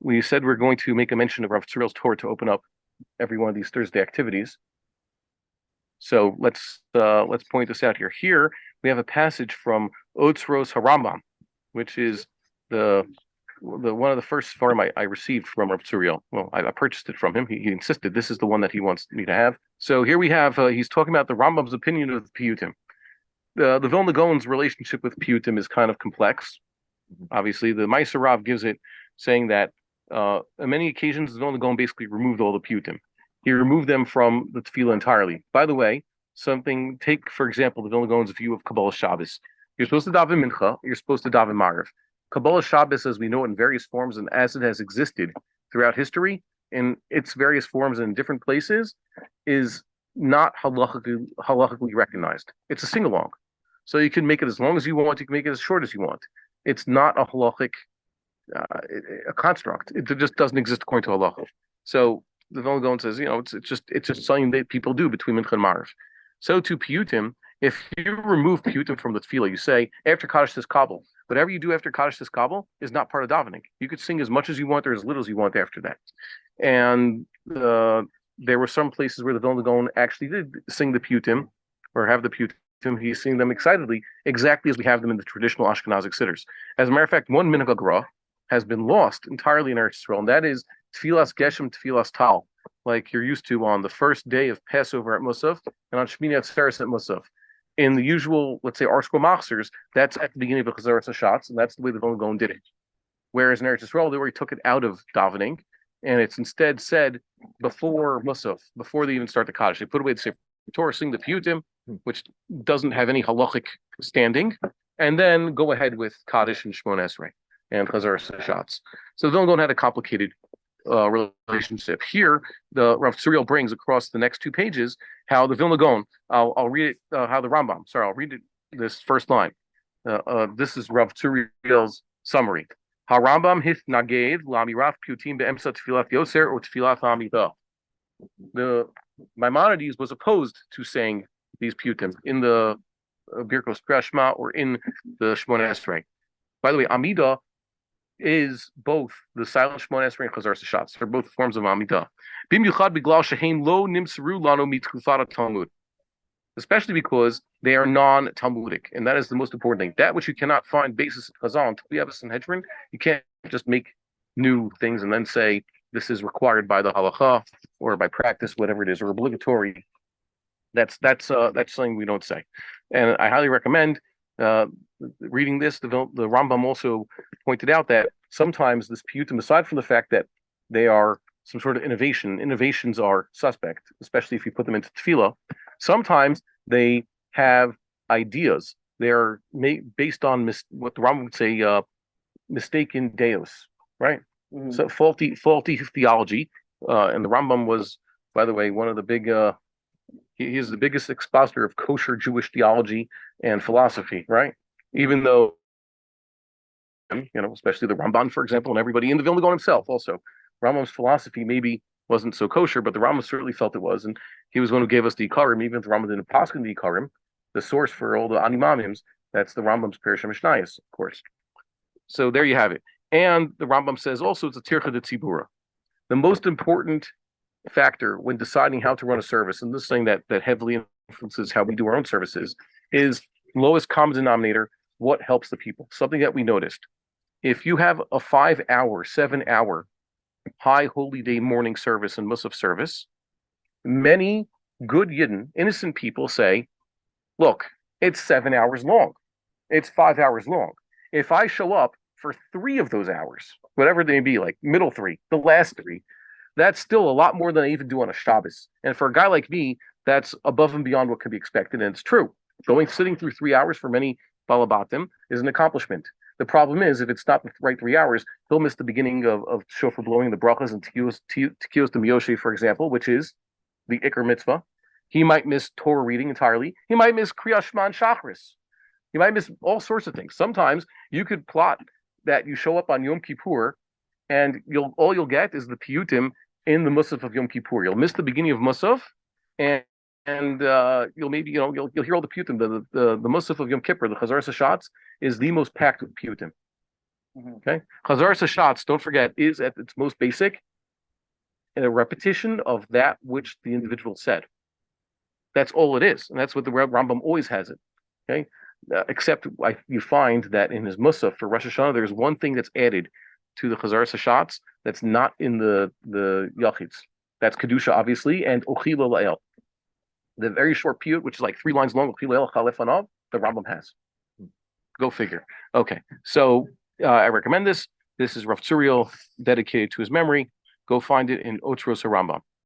we said we're going to make a mention of Rav Tzuriel's Torah to open up every one of these Thursday activities. So let's point this out here. Here we have a passage from Otzros Harambam, which is the one of the first Sfarim I received from Rav Tzuriel. Well, I purchased it from him. He insisted this is the one that he wants me to have. So here we have he's talking about the Rambam's opinion of Piyutim. The Vilna Gaon's relationship with Piyutim is kind of complex. Obviously, the Meiser Rav gives it, saying that on many occasions the Vilna Gaon basically removed all the Piyutim. He removed them from the tefillah entirely. By the way, take for example the Vilna Gaon's view of Kabbalah Shabbos. You're supposed to daven mincha. You're supposed to daven Maariv. Kabbalah Shabbos, as we know it in various forms and as it has existed throughout history in its various forms and in different places, is not halachically recognized. It's a sing-along. So you can make it as long as you want. You can make it as short as you want. It's not a halachic a construct. It just doesn't exist according to halacha. So the Vilna Gaon says, it's just something that people do between mincha and Maariv. So to Piyutim, if you remove Piyutim from the tefillah, you say after Kaddish says Kabul. Whatever you do after Kaddish says Kabul is not part of davening. You could sing as much as you want or as little as you want after that. And there were some places where the Vilna Gaon actually did sing the Piyutim or have the Piyutim. He's singing them excitedly, exactly as we have them in the traditional Ashkenazic sitters. As a matter of fact, one minhag hagra has been lost entirely in Eretz Yisrael, and that is Tfilas Geshem, Tfilas Tal, like you're used to on the first day of Passover at Musaf and on Shmini Atzeres at Musaf. In the usual, let's say, Arsko Machzers, that's at the beginning of the Chazaras HaShatz, and that's the way the Vilna Gaon did it. Whereas in Eretz Yisrael, they already took it out of davening, and it's instead said before Musaf, before they even start the Kaddish. They put away the Sefer Torah, sing the Piyutim, which doesn't have any halachic standing, and then go ahead with Kaddish and Shmon Esrei and Chazaras HaShatz. So the Vilna Gaon had a complicated relationship. Here, the Rav Tzuriel brings across the next two pages how the Vilna Gaon, I'll read it, how the Rambam, I'll read it, this first line. This is Rav Tzuriel's summary. HaRambam hith naged la'amirat piyutim be'emsa tfilat yoser or tfilat ha'amidah. The Maimonides was opposed to saying these piyutim in the Birkos Krashma or in the Shmon Esrei. By the way, Amidah is both the silent Shmon Esrei and Chazaras HaShatz. They're both forms of Amidah. Bimiuchad biglal shehein lo nimseru lanu mitkufat Talmud. Especially because they are non-Talmudic, and that is the most important thing. That which you cannot find basis in Chazal until we have a Sanhedrin, you can't just make new things and then say this is required by the halacha or by practice, whatever it is, or obligatory. That's something we don't say, and I highly recommend reading this. The Rambam also pointed out that sometimes this piyutim, aside from the fact that they are some sort of innovations are suspect, especially if you put them into tefillah. Sometimes they have ideas. They're based on what the Rambam would say, mistaken deos, right? Mm-hmm. So faulty theology. And the Rambam was, by the way, one of the big. He is the biggest expositor of kosher Jewish theology and philosophy, right? Even though, especially the Ramban, for example, and everybody in the Vilna Gaon himself also. Rambam's philosophy maybe wasn't so kosher, but the Rambam certainly felt it was, and he was one who gave us the Ikarim, even if the Rambam didn't paskin the Ikarim, the source for all the Animamims, that's the Rambam's Perush HaMishnayos, of course. So there you have it. And the Rambam says also it's a tircha de tzibura. The most important factor when deciding how to run a service, and this is something that heavily influences how we do our own services, is lowest common denominator, what helps the people. Something that we noticed. If you have a 5-hour, 7-hour high holy day morning service and Musaf service, many good Yidden, innocent people say, look, it's 7 hours long. It's 5 hours long. If I show up for 3 of those hours, whatever they may be, like middle 3, the last 3, that's still a lot more than I even do on a Shabbos. And for a guy like me, that's above and beyond what could be expected. And it's true. Sitting through 3 hours for many Balabatim is an accomplishment. The problem is, if it's not the right 3 hours, he'll miss the beginning of shofar blowing, the brachas and tikkios to Miyoshe, for example, which is the Iker mitzvah. He might miss Torah reading entirely. He might miss Kriyas Shema and Shacharis. He might miss all sorts of things. Sometimes you could plot that you show up on Yom Kippur, and all you'll get is the piyutim in the Musaf of Yom Kippur. You'll miss the beginning of Musaf, and you'll maybe you'll hear all the piyutim. The Musaf of Yom Kippur, the Chazaras HaShatz, is the most packed with piyutim. Okay, Chazar Sashatz, don't forget, is at its most basic a repetition of that which the individual said. That's all it is, and that's what the Rambam always has it. Okay, except you find that in his Musaf for Rosh Hashanah, there's one thing that's added to the Chazar Sashatz that's not in the Yachids. That's Kedusha, obviously, and Ochila La'el. The very short piyut, which is like 3 lines long, Ochila La'el Chalef the Rambam has. Go figure. Okay, so I recommend this. This is Rav Tzuriel dedicated to his memory. Go find it in Otros Rambam.